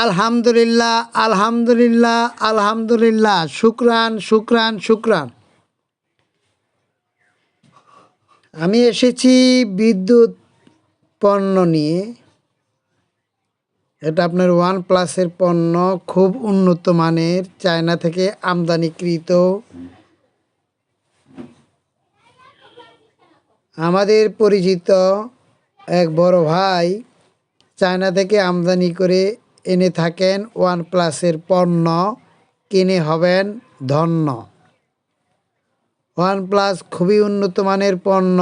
আলহামদুলিল্লাহ, আলহামদুলিল্লাহ, আলহামদুলিল্লাহ। শুকরান, শুকরান, শুকরান। আমি এসেছি বিদ্যুৎ পণ্য নিয়ে। এটা আপনার OnePlus-এর পণ্য, খুব উন্নত মানের, চায়না থেকে আমদানিকৃত। আমাদের পরিচিত এক বড় ভাই চায়না থেকে আমদানি করে এনে থাকেন। OnePlus-এর পণ্য কিনে হবেন ধন্য। OnePlus খুবই উন্নত মানের পণ্য।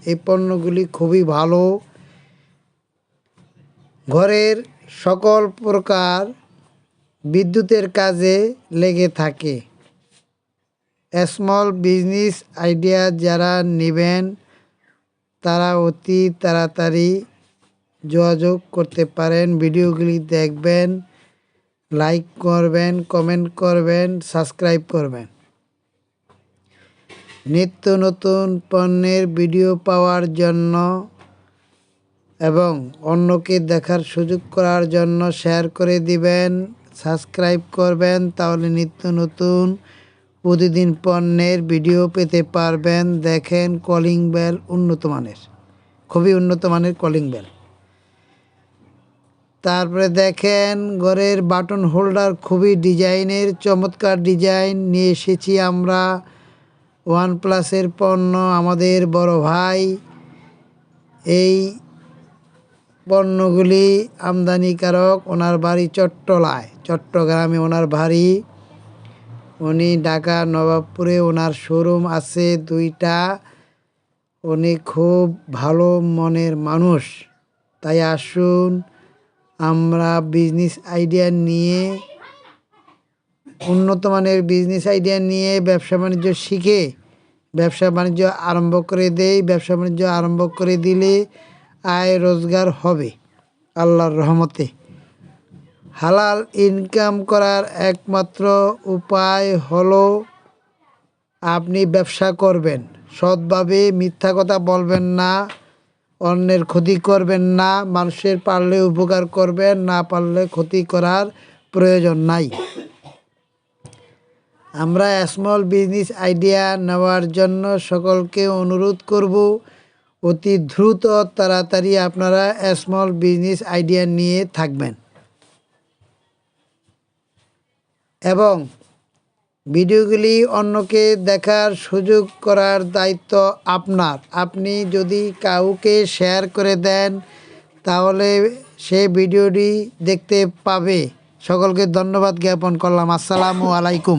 এই পণ্যগুলি খুবই ভালো। ঘরের সকল প্রকার বিদ্যুতের কাজে লেগে থাকে। স্মল বিজনেস আইডিয়া যারা নেবেন তারা অতি তাড়াতাড়ি যোগাযোগ করতে পারেন। ভিডিওগুলি দেখবেন, লাইক করবেন, কমেন্ট করবেন, সাবস্ক্রাইব করবেন। নিত্য নতুন পণ্যের ভিডিও পাওয়ার জন্য এবং অন্যকে দেখার সুযোগ করার জন্য শেয়ার করে দিবেন, সাবস্ক্রাইব করবেন। তাহলে নিত্য নতুন প্রতিদিন পণ্যের ভিডিও পেতে পারবেন। দেখেন কলিং বেল উন্নত মানের, খুবই উন্নত মানের কলিং বেল। তারপরে দেখেন ঘরের বাটন হোল্ডার, খুবই ডিজাইনের, চমৎকার ডিজাইন নিয়ে এসেছি আমরা। OnePlus-এর পণ্য আমাদের বড় ভাই এই পণ্যগুলি আমদানিকারক। ওনার বাড়ি চট্টলায়, চট্টগ্রামে ওনার বাড়ি। উনি ঢাকা নবাবপুরে ওনার শোরুম আছে 2টা। উনি খুব ভালো মনের মানুষ। তাই আসুন আমরা বিজনেস আইডিয়া নিয়ে, উন্নত মানের বিজনেস আইডিয়া নিয়ে ব্যবসা বাণিজ্য শিখে ব্যবসা বাণিজ্য আরম্ভ করে দেই। ব্যবসা বাণিজ্য আরম্ভ করে দিলে আয় রোজগার হবে আল্লাহর রহমতে। হালাল ইনকাম করার একমাত্র উপায় হলো আপনি ব্যবসা করবেন সৎভাবে, মিথ্যা কথা বলবেন না, অন্যের ক্ষতি করবেন না, মানুষের পারলে উপকার করবেন, না পারলে ক্ষতি করার প্রয়োজন নাই। আমরা স্মল বিজনেস আইডিয়া নেওয়ার জন্য সকলকে অনুরোধ করব, অতি দ্রুত তাড়াতাড়ি আপনারা স্মল বিজনেস আইডিয়া নিয়ে থাকবেন এবং ভিডিওগুলি অন্যকে দেখার সুযোগ করার দায়িত্ব আপনার। আপনি যদি কাউকে শেয়ার করে দেন তাহলে সে ভিডিওটি দেখতে পাবে। সকলকে ধন্যবাদ জ্ঞাপন করলাম। আসসালামু আলাইকুম।